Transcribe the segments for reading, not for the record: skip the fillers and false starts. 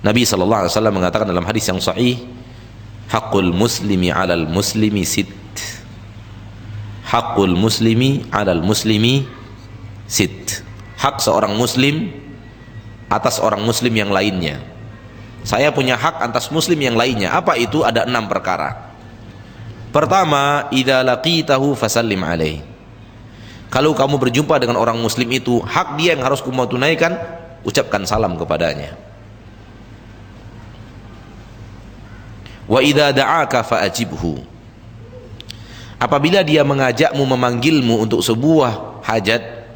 Nabi SAW mengatakan dalam hadis yang sahih, haqqul muslimi 'alal muslimi sit. Haqqul muslimi 'alal muslimi sit. Hak seorang muslim atas orang muslim yang lainnya. Saya punya hak atas muslim yang lainnya. Apa itu? Ada 6 perkara. Pertama, idza laqitahu fasallim alaihi. Kalau kamu berjumpa dengan orang muslim itu, hak dia yang harus kamu tunaikan, ucapkan salam kepadanya. Wa idza da'aka fa'ajibhu. Apabila dia mengajakmu, memanggilmu untuk sebuah hajat,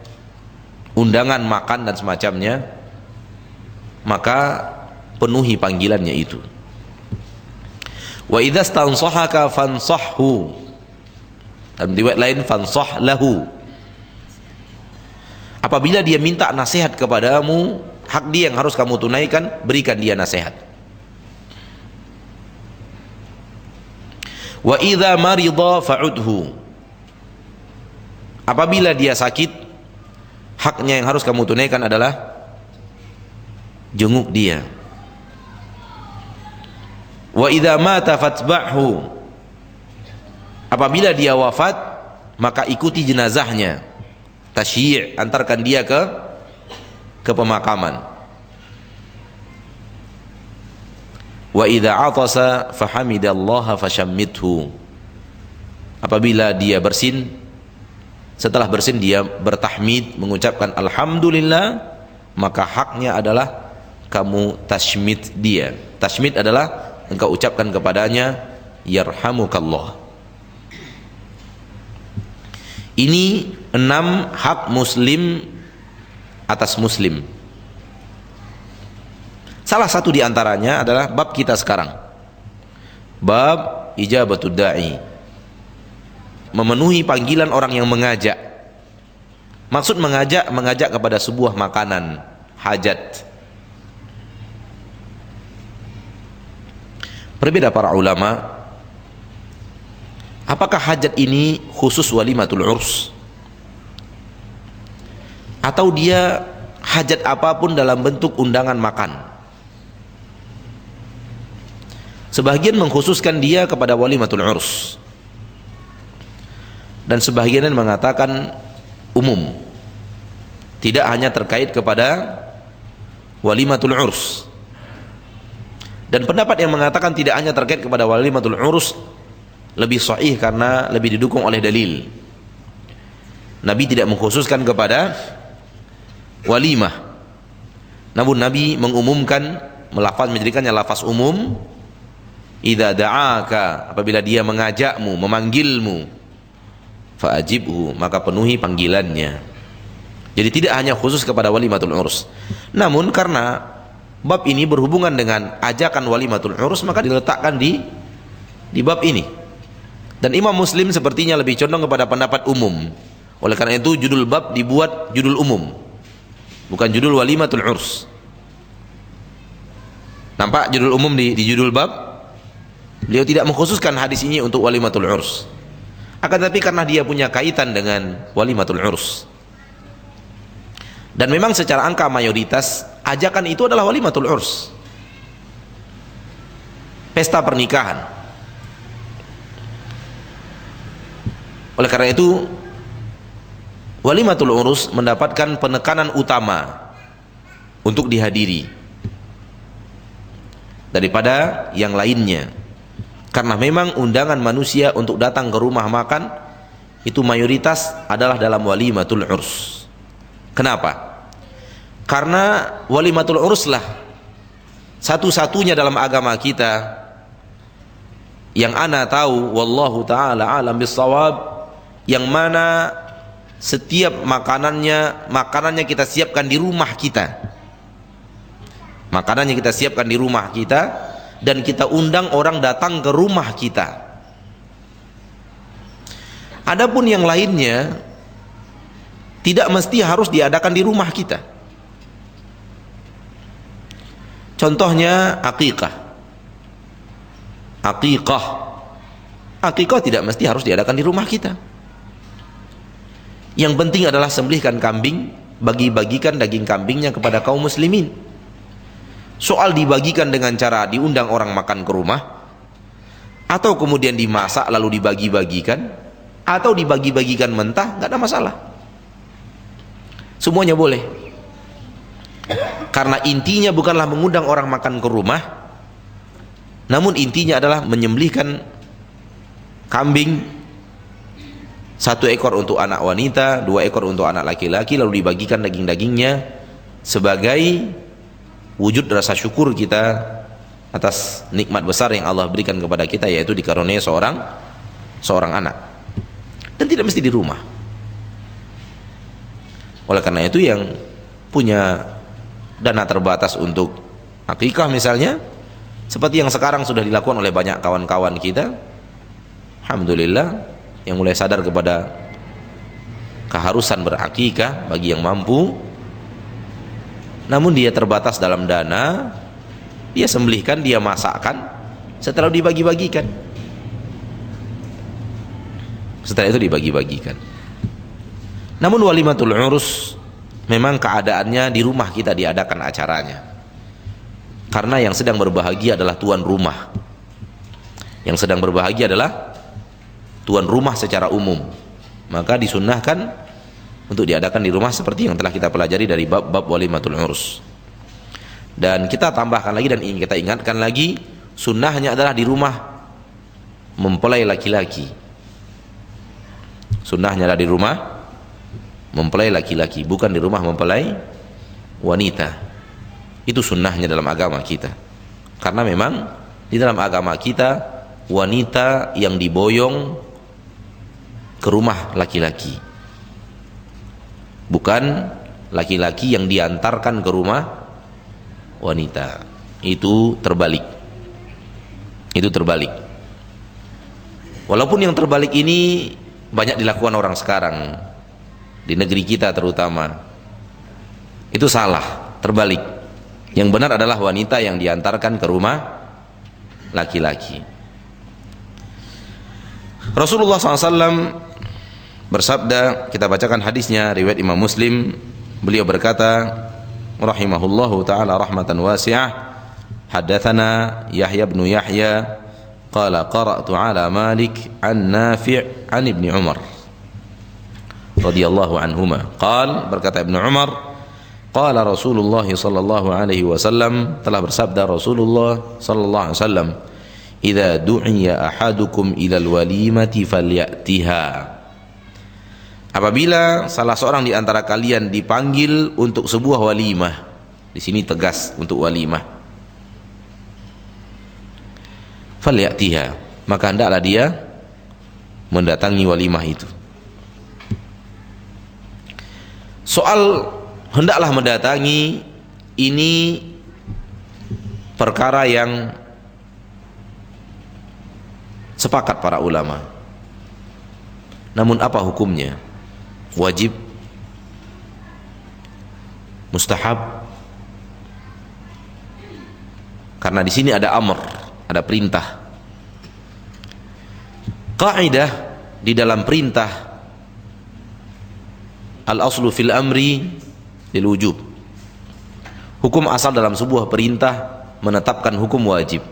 undangan makan dan semacamnya, maka penuhi panggilannya itu. Wa idza stansahaka fansahhu. Dalam riwayat lain fansah lahu. Apabila dia minta nasihat kepadamu, hak dia yang harus kamu tunaikan, berikan dia nasihat. Wa idza marida fa'udhu. Apabila dia sakit, haknya yang harus kamu tunaikan adalah jenguk dia. Wa idza mata fatba'hu. Apabila dia wafat, maka ikuti jenazahnya. Tasyi', antarkan dia ke pemakaman. Wa idza 'atasa fahamidallaha fashammithu. Apabila dia bersin, setelah bersin dia bertahmid, mengucapkan alhamdulillah, maka haknya adalah kamu tashmid dia. Tashmid adalah engkau ucapkan kepadanya yarhamukallah. Ini 6 hak muslim atas muslim. Salah satu di antaranya adalah bab kita sekarang, bab ijabatud da'i, memenuhi panggilan orang yang mengajak. Maksud mengajak kepada sebuah makanan, hajat. Berbeda para ulama, apakah hajat ini khusus walimatul urs, atau dia hajat apapun dalam bentuk undangan makan. Sebagian mengkhususkan dia kepada walimatul urs, dan sebagian mengatakan umum, tidak hanya terkait kepada walimatul urs. Dan pendapat yang mengatakan tidak hanya terkait kepada walimatul urus lebih sahih karena lebih didukung oleh dalil. Nabi tidak mengkhususkan kepada walimah, namun Nabi mengumumkan, menjadikannya lafaz umum. Idza da'aka, apabila dia mengajakmu, memanggilmu, fa'ajibhu, maka penuhi panggilannya. Jadi tidak hanya khusus kepada walimatul urus. Namun karena bab ini berhubungan dengan ajakan walimatul urus, maka diletakkan di bab ini. Dan Imam Muslim sepertinya lebih condong kepada pendapat umum. Oleh karena itu judul bab dibuat judul umum, bukan judul walimatul urus. Nampak judul umum di judul bab. Beliau tidak mengkhususkan hadis ini untuk walimatul urus. Akan tetapi karena dia punya kaitan dengan walimatul urus, dan memang secara angka mayoritas ajakan itu adalah walimatul urs, pesta pernikahan. Oleh karena itu walimatul urus mendapatkan penekanan utama untuk dihadiri daripada yang lainnya, karena memang undangan manusia untuk datang ke rumah makan itu mayoritas adalah dalam walimatul urs. Kenapa? Karena walimatul urus lah satu-satunya dalam agama kita yang ana tahu, wallahu ta'ala alam bissawab, yang mana setiap makanannya kita siapkan di rumah kita. Makanannya kita siapkan di rumah kita, dan kita undang orang datang ke rumah kita. Adapun yang lainnya tidak mesti harus diadakan di rumah kita. Contohnya akikah. Akikah tidak mesti harus diadakan di rumah kita. Yang penting adalah sembelihkan kambing, bagi-bagikan daging kambingnya kepada kaum muslimin. Soal dibagikan dengan cara diundang orang makan ke rumah, atau kemudian dimasak lalu dibagi-bagikan, atau dibagi-bagikan mentah, nggak ada masalah. Semuanya boleh. Karena intinya bukanlah mengundang orang makan ke rumah, namun intinya adalah menyembelihkan kambing 1 ekor untuk anak wanita, 2 ekor untuk anak laki-laki, lalu dibagikan daging-dagingnya sebagai wujud rasa syukur kita atas nikmat besar yang Allah berikan kepada kita, yaitu dikaruniai seorang anak. Dan tidak mesti di rumah. Oleh karena itu, yang punya dana terbatas untuk akikah misalnya, seperti yang sekarang sudah dilakukan oleh banyak kawan-kawan kita, alhamdulillah, yang mulai sadar kepada keharusan berakikah bagi yang mampu, namun dia terbatas dalam dana, dia sembelihkan, dia masakkan, setelah dibagi-bagikan. Setelah itu dibagi-bagikan. Namun walimatul urus memang keadaannya di rumah kita diadakan acaranya, karena yang sedang berbahagia adalah tuan rumah. Yang sedang berbahagia adalah tuan rumah secara umum, maka disunnahkan untuk diadakan di rumah seperti yang telah kita pelajari dari bab-bab walimatul urus. Dan kita tambahkan lagi dan ingin kita ingatkan lagi, sunnahnya adalah di rumah mempelai laki-laki. Sunnahnya adalah di rumah mempelai laki-laki, bukan di rumah mempelai wanita. Itu sunnahnya dalam agama kita, karena memang di dalam agama kita wanita yang diboyong ke rumah laki-laki, bukan laki-laki yang diantarkan ke rumah wanita. Itu terbalik. Itu terbalik. Walaupun yang terbalik ini banyak dilakukan orang sekarang di negeri kita terutama, itu salah, terbalik. Yang benar adalah wanita yang diantarkan ke rumah laki-laki. Rasulullah SAW bersabda, kita bacakan hadisnya riwayat Imam Muslim. Beliau berkata rahimahullahu taala rahmatan wasi'ah, haddatsana Yahya bin Yahya qala qara'tu ala Malik an Nafi' an Ibnu Umar radhiyallahu anhuma qala, berkata Ibnu Umar, qala Rasulullah sallallahu alaihi wasallam, telah bersabda Rasulullah sallallahu alaihi wasallam, idza du'iya ahadukum ilal walimati falyatiha, apabila salah seorang di antara kalian dipanggil untuk sebuah walimah. Di sini tegas untuk walimah. Falyatiha, maka hendaklah dia mendatangi walimah itu. Soal hendaklah mendatangi ini perkara yang sepakat para ulama. Namun apa hukumnya? Wajib, mustahab? Karena di sini ada amr, ada perintah. Kaidah di dalam perintah, al-aslu fil amri lil wujub. Hukum asal dalam sebuah perintah menetapkan hukum wajib.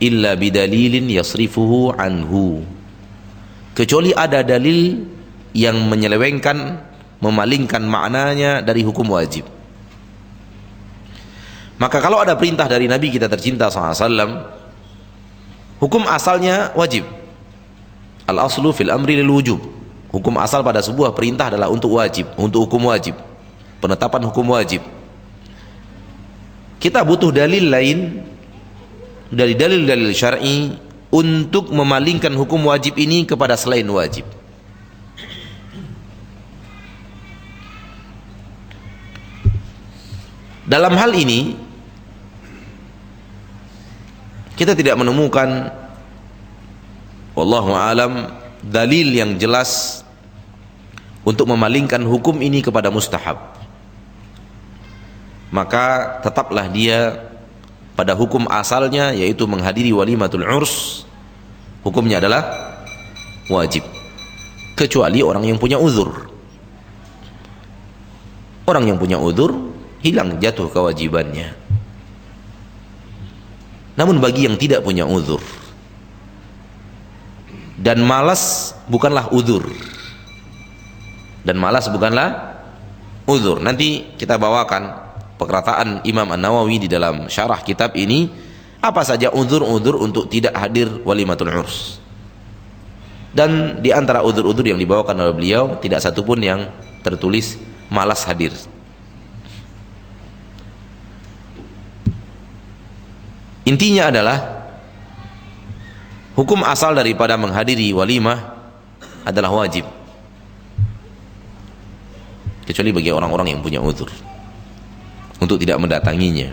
Illa bidalilin yasrifuhu anhu, kecuali ada dalil yang menyelewengkan, memalingkan maknanya dari hukum wajib. Maka kalau ada perintah dari Nabi kita tercinta SAW, hukum asalnya wajib. Al-aslu fil amri lil wujub. Hukum asal pada sebuah perintah adalah untuk wajib, untuk hukum wajib, penetapan hukum wajib. Kita butuh dalil lain dari dalil-dalil syar'i untuk memalingkan hukum wajib ini kepada selain wajib. Dalam hal ini kita tidak menemukan, wallahu alam, dalil yang jelas untuk memalingkan hukum ini kepada mustahab. Maka tetaplah dia pada hukum asalnya, yaitu menghadiri walimatul urs. Hukumnya adalah wajib, kecuali orang yang punya uzur. Orang yang punya uzur hilang, jatuh kewajibannya. Namun bagi yang tidak punya uzur, dan malas bukanlah uzur, dan malas bukanlah uzur. Nanti kita bawakan perkataan Imam An-Nawawi di dalam syarah kitab ini, apa saja uzur-uzur untuk tidak hadir walimatul urs. Dan di antara uzur-uzur yang dibawakan oleh beliau, tidak satupun yang tertulis malas hadir. Intinya adalah hukum asal daripada menghadiri walimah adalah wajib, kecuali bagi orang-orang yang punya uzur untuk tidak mendatanginya.